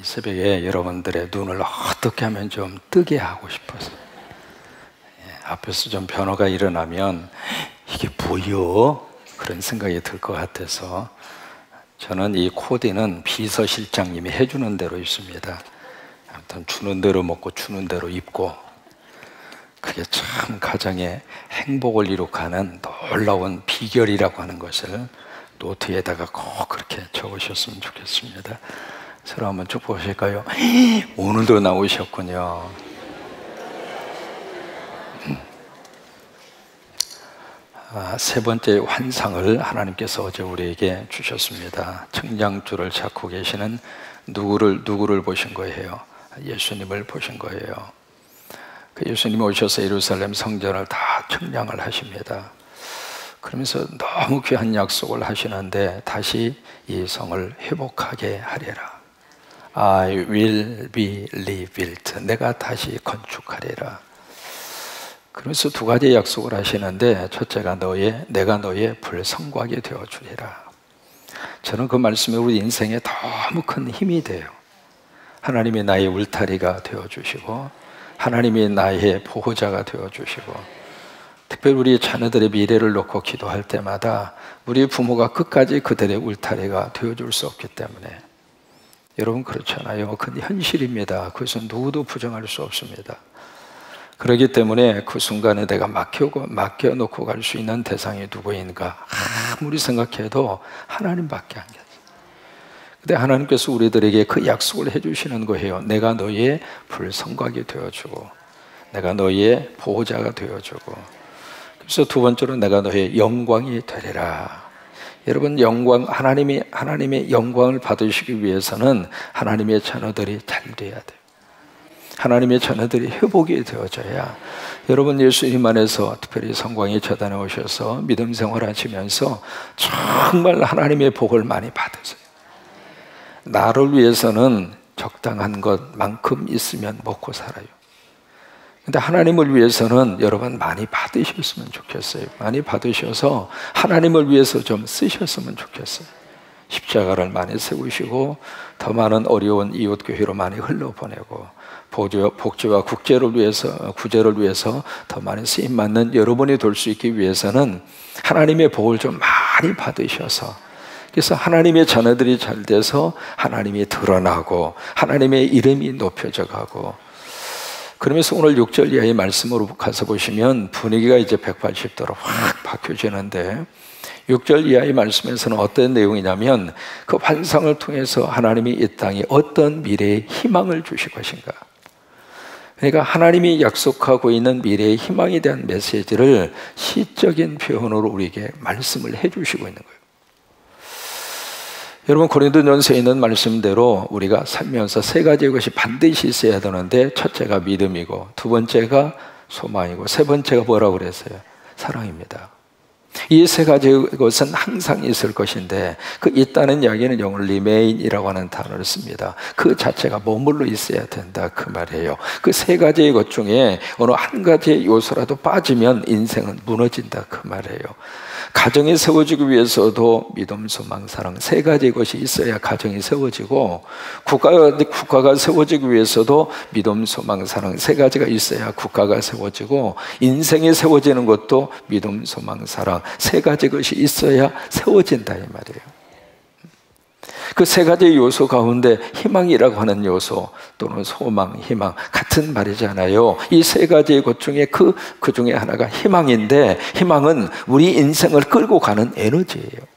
새벽에 여러분들의 눈을 어떻게 하면 좀 뜨게 하고 싶어서 앞에서 좀 변화가 일어나면 이게 뭐요? 그런 생각이 들 것 같아서 저는 이 코디는 비서실장님이 해주는 대로 입습니다. 아무튼 주는 대로 먹고 주는 대로 입고, 그게 참 가정의 행복을 이룩하는 놀라운 비결이라고 하는 것을 노트에다가 꼭 그렇게 적으셨으면 좋겠습니다. 서로 한번 축복하실까요? 오늘도 나오셨군요. 세 번째 환상을 하나님께서 어제 우리에게 주셨습니다. 청량줄을 찾고 계시는 누구를 보신 거예요? 예수님을 보신 거예요. 그 예수님이 오셔서 예루살렘 성전을 다 청량을 하십니다. 그러면서 너무 귀한 약속을 하시는데 다시 이 성을 회복하게 하리라. I will be rebuilt. 내가 다시 건축하리라. 그래서 두 가지 약속을 하시는데, 첫째가 내가 너의 불성곽이 되어주리라. 저는 그 말씀이 우리 인생에 너무 큰 힘이 돼요. 하나님이 나의 울타리가 되어주시고, 하나님이 나의 보호자가 되어주시고, 특별히 우리 자녀들의 미래를 놓고 기도할 때마다 우리 부모가 끝까지 그들의 울타리가 되어줄 수 없기 때문에, 여러분 그렇잖아요. 그건 현실입니다. 그것은 누구도 부정할 수 없습니다. 그렇기 때문에 그 순간에 내가 맡겨놓고 갈 수 있는 대상이 누구인가? 아무리 생각해도 하나님밖에 안 계세요. 근데 하나님께서 우리들에게 그 약속을 해주시는 거예요. 내가 너의 불성곽이 되어주고, 내가 너의 보호자가 되어주고, 그래서 두 번째로 내가 너의 영광이 되리라. 여러분, 하나님의 영광을 받으시기 위해서는 하나님의 자녀들이 잘 돼야 돼요. 하나님의 자녀들이 회복이 되어져야, 여러분 예수님 안에서 특별히 성광이 재단에 오셔서 믿음 생활하시면서 정말 하나님의 복을 많이 받으세요. 나를 위해서는 적당한 것만큼 있으면 먹고 살아요. 근데 하나님을 위해서는 여러분 많이 받으셨으면 좋겠어요. 많이 받으셔서 하나님을 위해서 좀 쓰셨으면 좋겠어요. 십자가를 많이 세우시고, 더 많은 어려운 이웃교회로 많이 흘러보내고, 복지와 구제를 위해서 더 많이 쓰임받는 여러분이 될 수 있기 위해서는 하나님의 복을 좀 많이 받으셔서, 그래서 하나님의 자녀들이 잘 돼서 하나님이 드러나고 하나님의 이름이 높여져 가고, 그러면서 오늘 6절 이하의 말씀으로 가서 보시면 분위기가 이제 180도로 확 바뀌어지는데, 6절 이하의 말씀에서는 어떤 내용이냐면, 그 환상을 통해서 하나님이 이 땅에 어떤 미래의 희망을 주실 것인가. 그러니까 하나님이 약속하고 있는 미래의 희망에 대한 메시지를 시적인 표현으로 우리에게 말씀을 해주시고 있는 거예요. 여러분, 고린도전서에 있는 말씀대로 우리가 살면서 세 가지의 것이 반드시 있어야 되는데, 첫째가 믿음이고, 두 번째가 소망이고, 세 번째가 뭐라고 그랬어요? 사랑입니다. 이 세 가지의 것은 항상 있을 것인데, 그 있다는 이야기는 영어로 remain이라고 하는 단어를 씁니다. 그 자체가 머물러 있어야 된다, 그 말이에요. 그 세 가지의 것 중에 어느 한 가지의 요소라도 빠지면 인생은 무너진다, 그 말이에요. 가정이 세워지기 위해서도 믿음, 소망, 사랑 세 가지의 것이 있어야 가정이 세워지고, 국가가 세워지기 위해서도 믿음, 소망, 사랑 세 가지가 있어야 국가가 세워지고, 인생이 세워지는 것도 믿음, 소망, 사랑 세 가지 것이 있어야 세워진다, 이 말이에요. 그 세 가지 요소 가운데 희망이라고 하는 요소, 또는 소망, 희망 같은 말이잖아요. 이 세 가지의 것 중에 그 중에 하나가 희망인데, 희망은 우리 인생을 끌고 가는 에너지예요.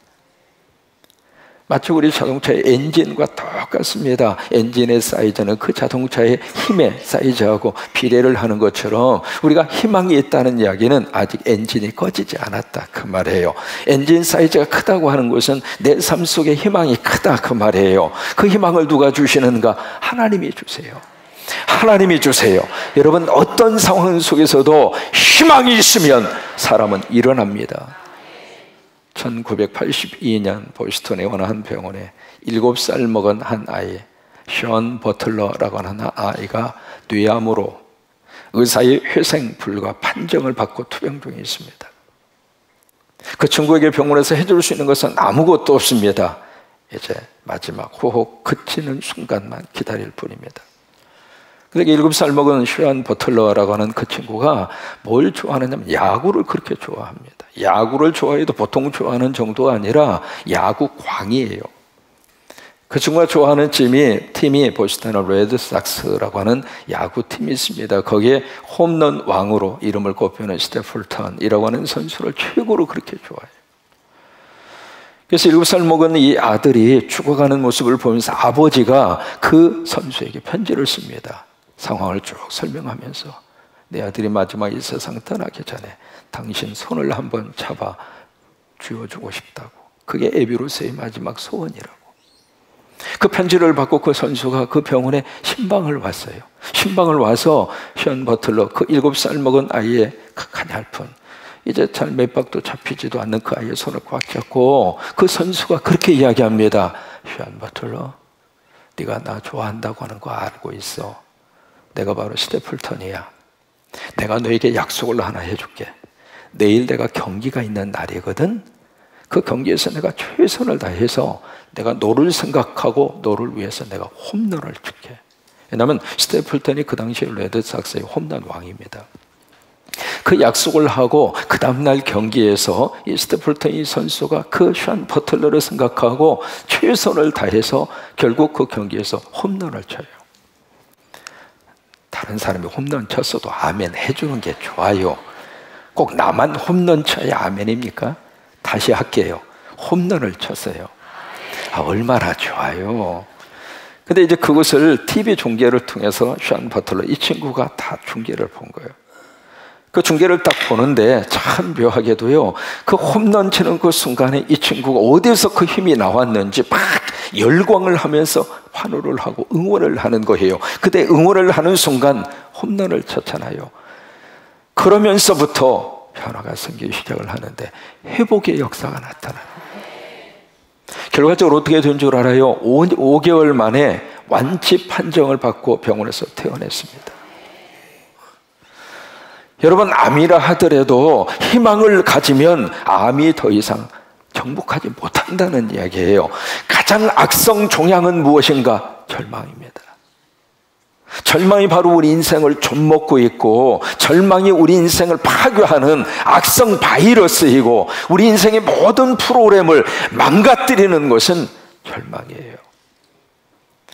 마치 우리 자동차의 엔진과 똑같습니다. 엔진의 사이즈는 그 자동차의 힘의 사이즈하고 비례를 하는 것처럼, 우리가 희망이 있다는 이야기는 아직 엔진이 꺼지지 않았다, 그 말이에요. 엔진 사이즈가 크다고 하는 것은 내 삶 속에 희망이 크다, 그 말이에요. 그 희망을 누가 주시는가? 하나님이 주세요. 하나님이 주세요. 여러분, 어떤 상황 속에서도 희망이 있으면 사람은 일어납니다. 1982년 보스턴의 어느 한 병원에 7살 먹은 한 아이, 션 버틀러라고 하는 아이가 뇌암으로 의사의 회생 불가 판정을 받고 투병 중에 있습니다. 그 친구에게 병원에서 해줄 수 있는 것은 아무것도 없습니다. 이제 마지막 호흡 그치는 순간만 기다릴 뿐입니다. 그러니까 7살 먹은 슈안 버틀러라고 하는 그 친구가 뭘 좋아하느냐면 야구를 그렇게 좋아합니다. 야구를 좋아해도 보통 좋아하는 정도가 아니라 야구 광이에요. 그 친구가 좋아하는 팀이 보스턴 레드삭스라고 하는 야구팀이 있습니다. 거기에 홈런 왕으로 이름을 꼽히는 스테플턴이라고 하는 선수를 최고로 그렇게 좋아해요. 그래서 7살 먹은 이 아들이 죽어가는 모습을 보면서 아버지가 그 선수에게 편지를 씁니다. 상황을 쭉 설명하면서 내 아들이 마지막 이 세상 떠나기 전에 당신 손을 한번 잡아 쥐어주고 싶다고. 그게 에비로스의 마지막 소원이라고. 그 편지를 받고 그 선수가 그 병원에 신방을 왔어요. 신방을 와서 션 버틀러 그 7살 먹은 아이의 가냘픈 이제 잘 몇 박도 잡히지도 않는 그 아이의 손을 꽉 잡고 그 선수가 그렇게 이야기합니다. 션 버틀러, 네가 나 좋아한다고 하는 거 알고 있어. 내가 바로 스테플턴이야. 내가 너에게 약속을 하나 해줄게. 내일 내가 경기가 있는 날이거든. 그 경기에서 내가 최선을 다해서 내가 너를 생각하고 너를 위해서 내가 홈런을 칠게. 왜냐하면 스테플턴이 그 당시에 레드삭스의 홈런 왕입니다. 그 약속을 하고 그 다음날 경기에서 이 스테플턴 선수가 그 션 버틀러를 생각하고 최선을 다해서 결국 그 경기에서 홈런을 쳐요. 다른 사람이 홈런 쳤어도 아멘 해주는 게 좋아요. 꼭 나만 홈런 쳐야 아멘입니까? 다시 할게요. 홈런을 쳤어요. 얼마나 좋아요. 근데 이제 그것을 TV 중계를 통해서 션 버틀러 이 친구가 다 중계를 본 거예요. 그 중계를 딱 보는데 참 묘하게도요, 그 홈런 치는 그 순간에 이 친구가 어디서 그 힘이 나왔는지 막 열광을 하면서 환호를 하고 응원을 하는 거예요. 그때 응원을 하는 순간 홈런을 쳤잖아요. 그러면서부터 변화가 생기기 시작을 하는데 회복의 역사가 나타나는 거예요. 결과적으로 어떻게 된 줄 알아요? 5개월 만에 완치 판정을 받고 병원에서 퇴원했습니다. 여러분, 암이라 하더라도 희망을 가지면 암이 더 이상 정복하지 못한다는 이야기예요. 가장 악성 종양은 무엇인가? 절망입니다. 절망이 바로 우리 인생을 좀먹고 있고, 절망이 우리 인생을 파괴하는 악성 바이러스이고, 우리 인생의 모든 프로그램을 망가뜨리는 것은 절망이에요.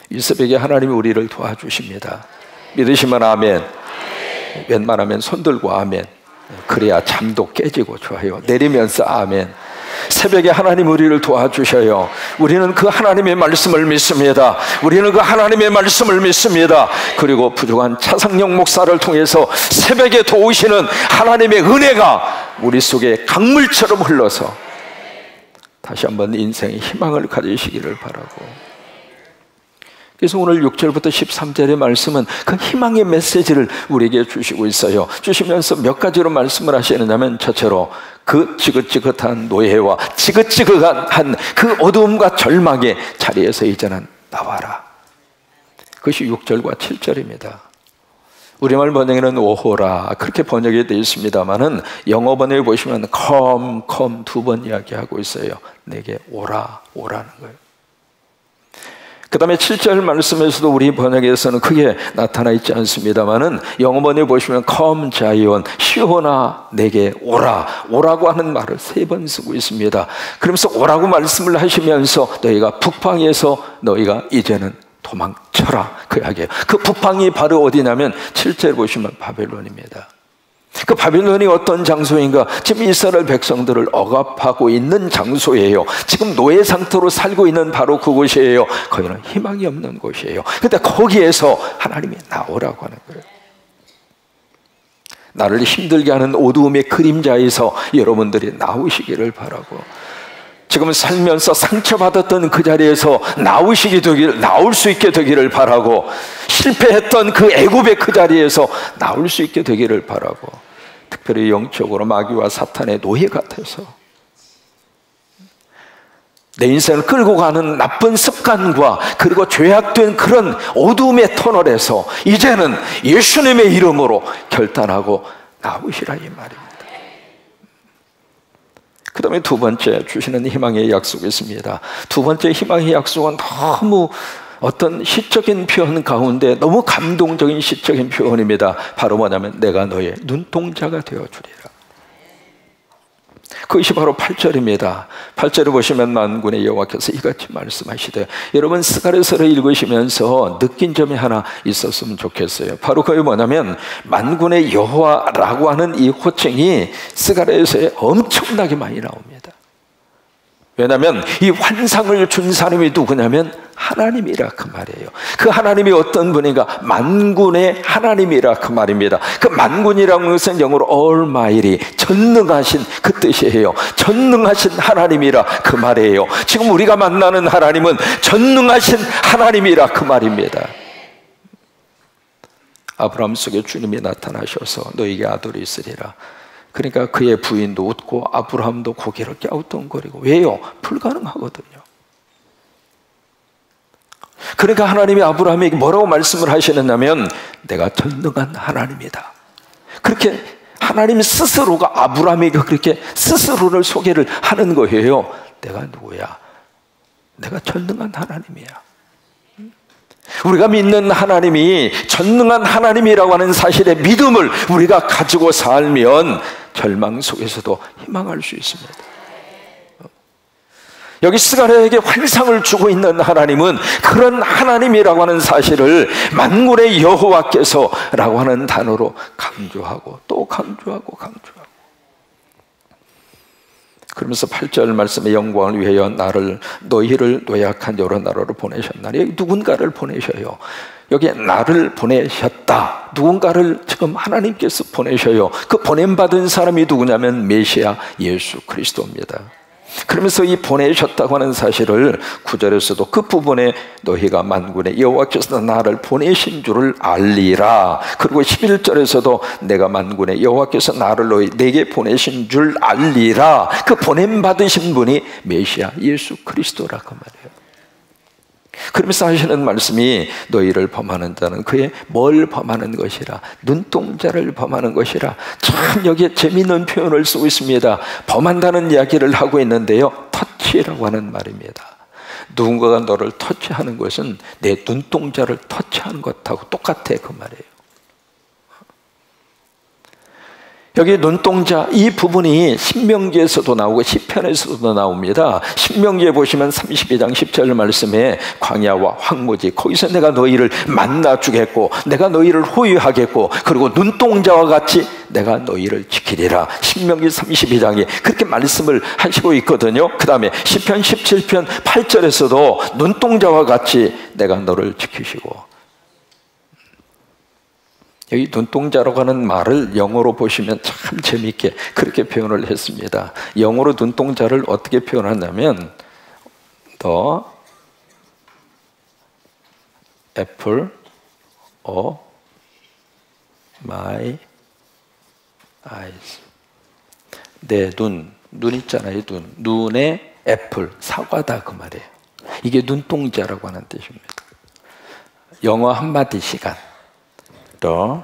이 새벽에 하나님이 우리를 도와주십니다. 믿으시면 아멘. 웬만하면 손들고 아멘. 그래야 잠도 깨지고 좋아요. 내리면서 아멘. 새벽에 하나님 우리를 도와주셔요. 우리는 그 하나님의 말씀을 믿습니다. 우리는 그 하나님의 말씀을 믿습니다. 그리고 부족한 차상영 목사를 통해서 새벽에 도우시는 하나님의 은혜가 우리 속에 강물처럼 흘러서 다시 한번 인생의 희망을 가지시기를 바라고, 그래서 오늘 6절부터 13절의 말씀은 그 희망의 메시지를 우리에게 주시고 있어요. 주시면서 몇 가지로 말씀을 하시느냐면, 첫째로 그 지긋지긋한 노예와 지긋지긋한 그 어두움과 절망의 자리에서 이제는 나와라. 그것이 6절과 7절입니다. 우리말 번역에는 오호라 그렇게 번역이 되어 있습니다만은 영어 번역에 보시면 come 두 번 이야기하고 있어요. 내게 오라, 오라는 거예요. 그 다음에 7절 말씀에서도 우리 번역에서는 크게 나타나 있지 않습니다만은 영어 번역에 보시면 come 자이온, 시온아 내게 오라, 오라고 하는 말을 3번 쓰고 있습니다. 그러면서 오라고 말씀을 하시면서 너희가 북방에서 너희가 이제는 도망쳐라, 그 이야기예요. 그 북방이 바로 어디냐면 7절 보시면 바벨론입니다. 그 바빌론이 어떤 장소인가? 지금 이스라엘 백성들을 억압하고 있는 장소예요. 지금 노예 상태로 살고 있는 바로 그곳이에요. 거기는 희망이 없는 곳이에요. 그런데 거기에서 하나님이 나오라고 하는 거예요. 나를 힘들게 하는 어두움의 그림자에서 여러분들이 나오시기를 바라고, 지금 살면서 상처받았던 그 자리에서 나올 수 있게 되기를 바라고, 실패했던 그 애굽의 그 자리에서 나올 수 있게 되기를 바라고, 특별히 영적으로 마귀와 사탄의 노예 같아서 내 인생을 끌고 가는 나쁜 습관과 그리고 죄악된 그런 어두움의 터널에서 이제는 예수님의 이름으로 결단하고 나오시라 이 말입니다. 그 다음에 두 번째 주시는 희망의 약속이 있습니다. 두 번째 희망의 약속은 너무 어떤 시적인 표현 가운데 너무 감동적인 시적인 표현입니다. 바로 뭐냐면 내가 너의 눈동자가 되어주리라. 그것이 바로 8절입니다. 8절을 보시면 만군의 여호와께서 이같이 말씀하시되, 여러분 스가랴서를 읽으시면서 느낀 점이 하나 있었으면 좋겠어요. 바로 그게 뭐냐면 만군의 여호와라고 하는 이 호칭이 스가랴서에 엄청나게 많이 나옵니다. 왜냐하면 이 환상을 준 사람이 누구냐면 하나님이라 그 말이에요. 그 하나님이 어떤 분인가? 만군의 하나님이라 그 말입니다. 그 만군이라는 것은 영어로 Almighty, 전능하신 그 뜻이에요. 전능하신 하나님이라 그 말이에요. 지금 우리가 만나는 하나님은 전능하신 하나님이라 그 말입니다. 아브라함 속에 주님이 나타나셔서 너에게 아들이 있으리라. 그러니까 그의 부인도 웃고 아브라함도 고개를 갸우뚱거리고. 왜요? 불가능하거든요. 그러니까 하나님이 아브라함에게 뭐라고 말씀을 하시느냐면 내가 전능한 하나님이다. 그렇게 하나님 스스로가 아브라함에게 그렇게 스스로를 소개를 하는 거예요. 내가 누구야? 내가 전능한 하나님이야. 우리가 믿는 하나님이 전능한 하나님이라고 하는 사실의 믿음을 우리가 가지고 살면 절망 속에서도 희망할 수 있습니다. 여기 스가랴에게 환상을 주고 있는 하나님은 그런 하나님이라고 하는 사실을 만군의 여호와께서라고 하는 단어로 강조하고 또 강조하고 강조하고, 그러면서 8절 말씀의 영광을 위하여 너희를 노약한 여러 나라로 보내셨나니, 여기 누군가를 보내셔요. 여기 나를 보내셨다. 누군가를 지금 하나님께서 보내셔요. 그 보냄받은 사람이 누구냐면 메시아 예수 그리스도입니다. 그러면서 이 보내셨다고 하는 사실을 9절에서도 그 부분에 너희가 만군의 여호와께서 나를 보내신 줄을 알리라. 그리고 11절에서도 내가 만군의 여호와께서 나를 내게 보내신 줄 알리라. 그 보냄받으신 분이 메시아 예수 그리스도라고 말해요. 그러면서 하시는 말씀이 너희를 범하는 자는 그의 뭘 범하는 것이라, 눈동자를 범하는 것이라. 참 여기에 재미있는 표현을 쓰고 있습니다. 범한다는 이야기를 하고 있는데요, 터치라고 하는 말입니다. 누군가가 너를 터치하는 것은 내 눈동자를 터치하는 것하고 똑같아 그 말이에요. 여기 눈동자 이 부분이 신명기에서도 나오고 시편에서도 나옵니다. 신명기에 보시면 32장 10절 말씀에 광야와 황무지, 거기서 내가 너희를 만나 주겠고 내가 너희를 호위하겠고 그리고 눈동자와 같이 내가 너희를 지키리라. 신명기 32장에 그렇게 말씀을 하시고 있거든요. 그 다음에 시편 17편 8절에서도 눈동자와 같이 내가 너를 지키시고, 여기 눈동자라고 하는 말을 영어로 보시면 참 재미있게 그렇게 표현을 했습니다. 영어로 눈동자를 어떻게 표현하냐면 The apple of my eyes. 내 눈 있잖아요. 눈의 애플, 사과다 그 말이에요. 이게 눈동자라고 하는 뜻입니다. 영어 한마디 시간. The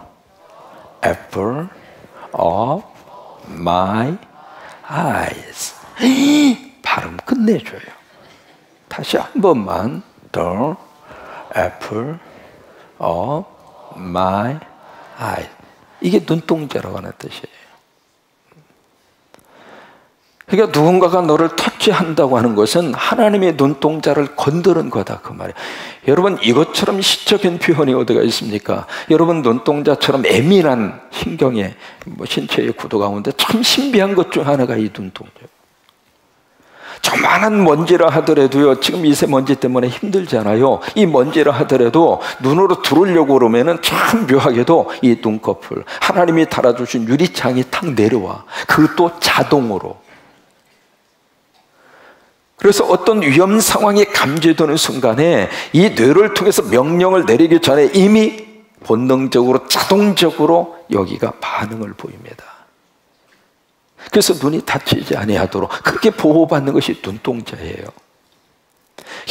apple of my eyes. 발음 끝내줘요. 다시 한 번만. The apple of my eyes. 이게 눈동자라고 하는 뜻이에요. 그러니까 누군가가 너를 터치한다고 하는 것은 하나님의 눈동자를 건드는 거다 그 말이에요. 여러분 이것처럼 시적인 표현이 어디가 있습니까? 여러분 눈동자처럼 예민한 신경의 신체의 구도 가운데 참 신비한 것 중 하나가 이 눈동자. 조만한 먼지라 하더라도요, 지금 미세먼지 때문에 힘들잖아요. 이 먼지라 하더라도 눈으로 들어오려고 그러면은 참 묘하게도 이 눈꺼풀, 하나님이 달아주신 유리창이 탁 내려와. 그것도 자동으로. 그래서 어떤 위험 상황이 감지되는 순간에 이 뇌를 통해서 명령을 내리기 전에 이미 본능적으로 자동적으로 여기가 반응을 보입니다. 그래서 눈이 다치지 아니하도록 그렇게 보호받는 것이 눈동자예요.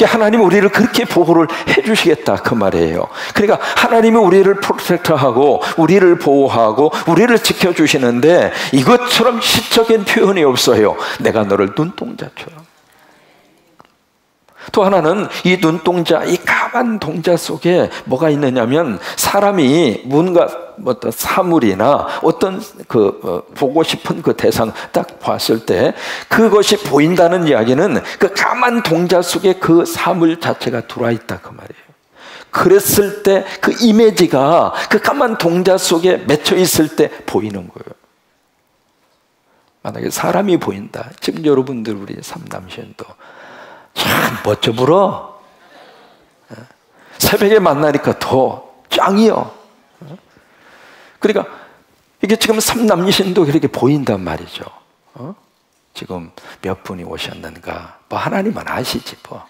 하나님이 우리를 그렇게 보호를 해주시겠다 그 말이에요. 그러니까 하나님이 우리를 프로텍트하고 우리를 보호하고 우리를 지켜주시는데 이것처럼 시적인 표현이 없어요. 내가 너를 눈동자처럼. 또 하나는 이 눈동자, 이 까만 동자 속에 뭐가 있느냐면 사람이 뭔가 어떤 사물이나 어떤 보고 싶은 그 대상 딱 봤을 때 그것이 보인다는 이야기는 그 까만 동자 속에 그 사물 자체가 들어와 있다 그 말이에요. 그랬을 때 그 이미지가 그 까만 동자 속에 맺혀 있을 때 보이는 거예요. 만약에 사람이 보인다. 지금 여러분들 우리 삼남신도 참 멋져 불어. 새벽에 만나니까 더 짱이요. 그러니까 이게 지금 삼남신도 그렇게 보인단 말이죠. 지금 몇 분이 오셨는가? 뭐 하나님만 아시지 뭐.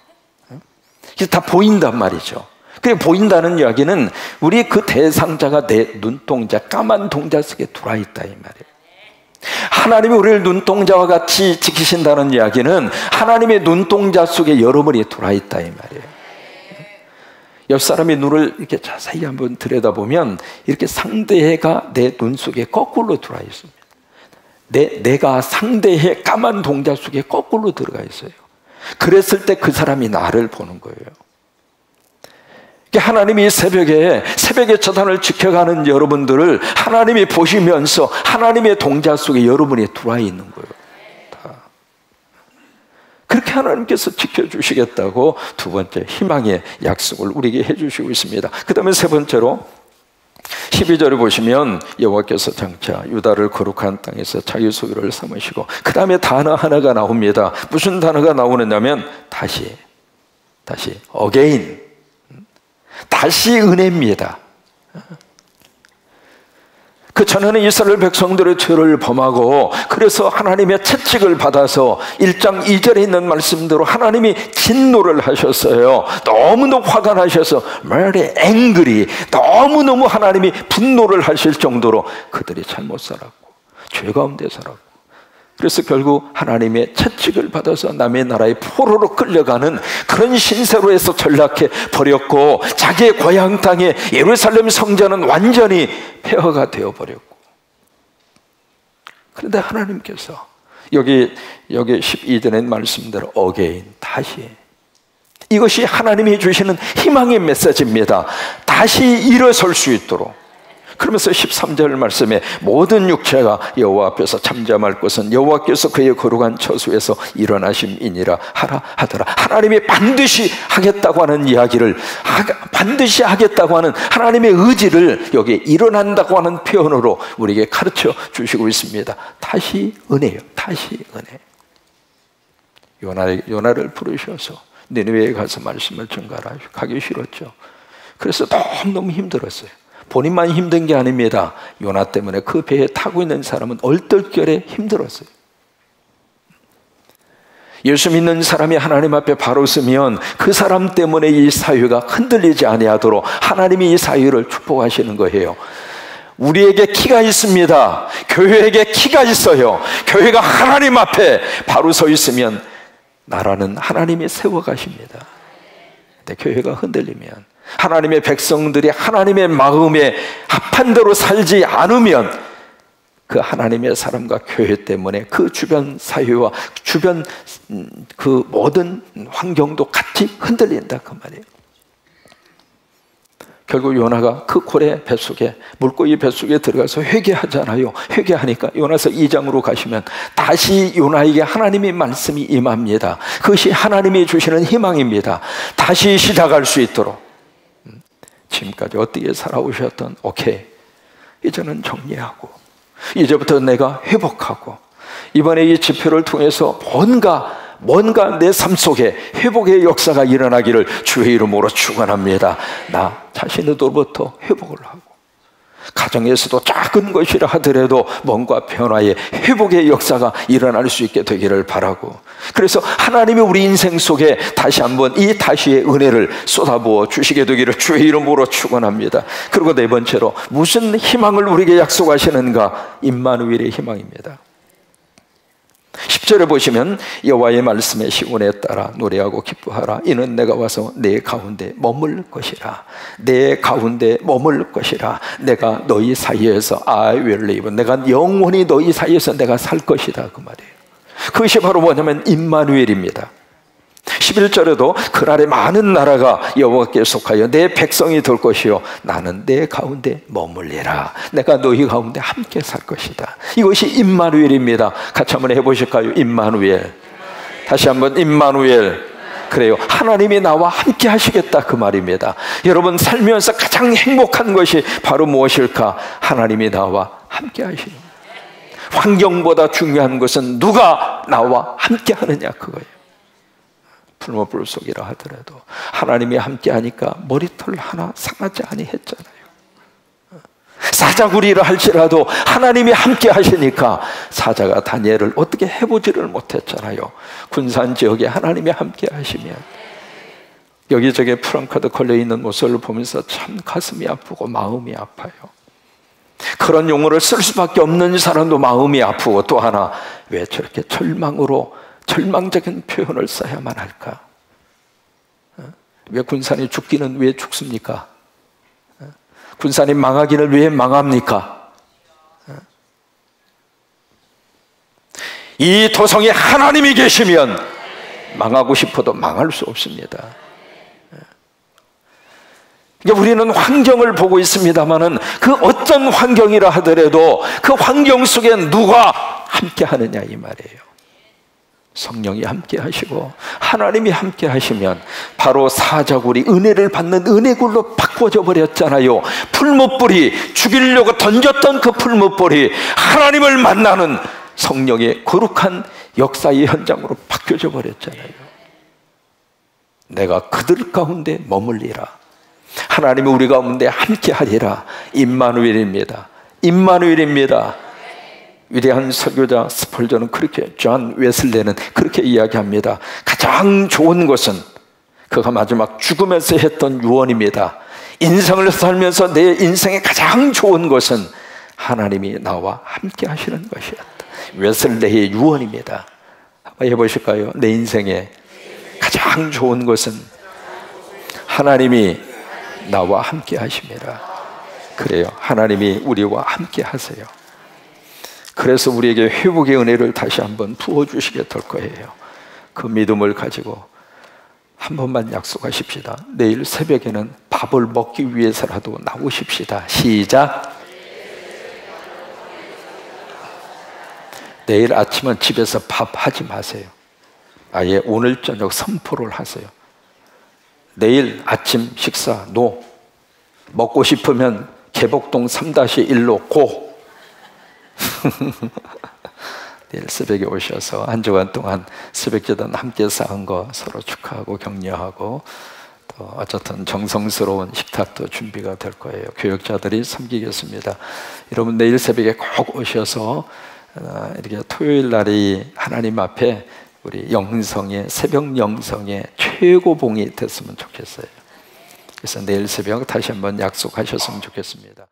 이게 다 보인단 말이죠. 그게 보인다는 이야기는 우리 그 대상자가 내 눈동자, 까만 동자 속에 들어와 있다 이 말이에요. 하나님이 우리를 눈동자와 같이 지키신다는 이야기는 하나님의 눈동자 속에 여러분이 들어와 있다 이 말이에요. 옆 사람의 눈을 이렇게 자세히 한번 들여다보면 이렇게 상대해가 내 눈 속에 거꾸로 들어와 있습니다. 내가 상대해 까만 동자 속에 거꾸로 들어가 있어요. 그랬을 때 그 사람이 나를 보는 거예요. 하나님이 새벽에 처단을 지켜가는 여러분들을 하나님이 보시면서 하나님의 동자 속에 여러분이 들어와 있는 거예요. 다. 그렇게 하나님께서 지켜주시겠다고 두 번째 희망의 약속을 우리에게 해주시고 있습니다. 그 다음에 세 번째로 12절을 보시면 여호와께서 장차 유다를 거룩한 땅에서 자기 소유를 삼으시고 그 다음에 단어 하나가 나옵니다. 무슨 단어가 나오느냐면 다시 again, 다시 은혜입니다. 그 전에는 이스라엘 백성들의 죄를 범하고 그래서 하나님의 채찍을 받아서 1장 2절에 있는 말씀대로 하나님이 진노를 하셨어요. 너무너무 화가 나셔서 very angry, 너무너무 하나님이 분노를 하실 정도로 그들이 잘못 살았고 죄 가운데 살았고 그래서 결국 하나님의 채찍을 받아서 남의 나라의 포로로 끌려가는 그런 신세로 해서 전락해 버렸고 자기의 고향 땅에 예루살렘 성전은 완전히 폐허가 되어버렸고 그런데 하나님께서 여기 12절의 말씀대로 again, 다시 이것이 하나님이 주시는 희망의 메시지입니다. 다시 일어설 수 있도록 그러면서 13절 말씀에 모든 육체가 여호와 앞에서 잠잠할 것은 여호와께서 그의 거룩한 처소에서 일어나심이니라 하라 하더라. 하나님이 반드시 하겠다고 하는 이야기를 반드시 하겠다고 하는 하나님의 의지를 여기에 일어난다고 하는 표현으로 우리에게 가르쳐 주시고 있습니다. 다시 은혜요. 다시 은혜. 요나를 부르셔서 니느웨에 가서 말씀을 전가하기 싫었죠. 그래서 너무 힘들었어요. 본인만 힘든 게 아닙니다. 요나 때문에 그 배에 타고 있는 사람은 얼떨결에 힘들었어요. 예수 믿는 사람이 하나님 앞에 바로 서면 그 사람 때문에 이 사회가 흔들리지 아니하도록 하나님이 이 사회를 축복하시는 거예요. 우리에게 키가 있습니다. 교회에게 키가 있어요. 교회가 하나님 앞에 바로 서 있으면 나라는 하나님이 세워가십니다. 근데 교회가 흔들리면 하나님의 백성들이 하나님의 마음에 합한 대로 살지 않으면 그 하나님의 사람과 교회 때문에 그 주변 사회와 주변 그 모든 환경도 같이 흔들린다 그 말이에요. 결국 요나가 그 고래 뱃속에 물고기 뱃속에 들어가서 회개하잖아요. 회개하니까 요나서 2장으로 가시면 다시 요나에게 하나님의 말씀이 임합니다. 그것이 하나님이 주시는 희망입니다. 다시 시작할 수 있도록 지금까지 어떻게 살아오셨던 오케이 이제는 정리하고 이제부터 내가 회복하고 이번에 이 집회를 통해서 뭔가 내 삶 속에 회복의 역사가 일어나기를 주의 이름으로 축원합니다. 나 자신으로부터 회복을 하고 가정에서도 작은 것이라 하더라도 뭔가 변화의 회복의 역사가 일어날 수 있게 되기를 바라고 그래서 하나님이 우리 인생 속에 다시 한번 이 다시의 은혜를 쏟아부어 주시게 되기를 주의 이름으로 축원합니다. 그리고 네 번째로 무슨 희망을 우리에게 약속하시는가? 임마누엘의 희망입니다. 10절에 보시면 여호와의 말씀에 시온에 따라 노래하고 기뻐하라. 이는 내가 와서 내 가운데 머물 것이라. 내 가운데 머물 것이라. 내가 너희 사이에서 I will live. 내가 영원히 너희 사이에서 내가 살 것이다, 그 말이에요. 그것이 바로 뭐냐면 임마누엘입니다. 11절에도 그날에 많은 나라가 여호와께 속하여 내 백성이 될 것이요 나는 내 가운데 머물리라. 내가 너희 가운데 함께 살 것이다. 이것이 임마누엘입니다. 같이 한번 해보실까요? 임마누엘. 다시 한번 임마누엘. 그래요. 하나님이 나와 함께 하시겠다, 그 말입니다. 여러분 살면서 가장 행복한 것이 바로 무엇일까? 하나님이 나와 함께 하시는 거예요. 환경보다 중요한 것은 누가 나와 함께 하느냐, 그거예요. 풀무불 속이라 하더라도 하나님이 함께 하니까 머리털 하나 상하지 아니했잖아요. 사자구리를 할지라도 하나님이 함께 하시니까 사자가 다니엘을 어떻게 해보지를 못했잖아요. 군산 지역에 하나님이 함께 하시면 여기저기 프랑카드 걸려있는 모습을 보면서 참 가슴이 아프고 마음이 아파요. 그런 용어를 쓸 수밖에 없는 사람도 마음이 아프고, 또 하나 왜 저렇게 절망적인 표현을 써야만 할까? 왜 군산이 죽기는 왜 죽습니까? 군산이 망하기는 왜 망합니까? 이 도성에 하나님이 계시면 망하고 싶어도 망할 수 없습니다. 우리는 환경을 보고 있습니다마는 그 어떤 환경이라 하더라도 그 환경 속에 누가 함께 하느냐, 이 말이에요. 성령이 함께 하시고 하나님이 함께 하시면 바로 사자굴이 은혜를 받는 은혜굴로 바꿔져 버렸잖아요. 풀무불이 죽이려고 던졌던 그 풀무불이 하나님을 만나는 성령의 거룩한 역사의 현장으로 바뀌어져 버렸잖아요. 내가 그들 가운데 머물리라. 하나님이 우리 가운데 함께 하리라. 임마누엘입니다. 임마누엘입니다. 위대한 설교자 스펄전은 그렇게, 존 웨슬레는 그렇게 이야기합니다. 가장 좋은 것은 그가 마지막 죽으면서 했던 유언입니다. 인생을 살면서 내 인생의 가장 좋은 것은 하나님이 나와 함께 하시는 것이었다. 웨슬레의 유언입니다. 한번 해보실까요? 내 인생의 가장 좋은 것은 하나님이 나와 함께 하심이라. 그래요. 하나님이 우리와 함께 하세요. 그래서 우리에게 회복의 은혜를 다시 한번 부어주시게 될 거예요. 그 믿음을 가지고 한 번만 약속하십시다. 내일 새벽에는 밥을 먹기 위해서라도 나오십시다. 시작. 내일 아침은 집에서 밥 하지 마세요. 아예 오늘 저녁 선포를 하세요. 내일 아침 식사 노. 먹고 싶으면 개복동 3-1로 고. 내일 새벽에 오셔서 한 주간 동안 새벽기도는 함께 쌓은 거 서로 축하하고 격려하고, 또 어쨌든 정성스러운 식탁도 준비가 될 거예요. 교역자들이 섬기겠습니다. 여러분 내일 새벽에 꼭 오셔서 이렇게 토요일 날이 하나님 앞에 우리 영성의 새벽 영성의 최고봉이 됐으면 좋겠어요. 그래서 내일 새벽 다시 한번 약속하셨으면 좋겠습니다.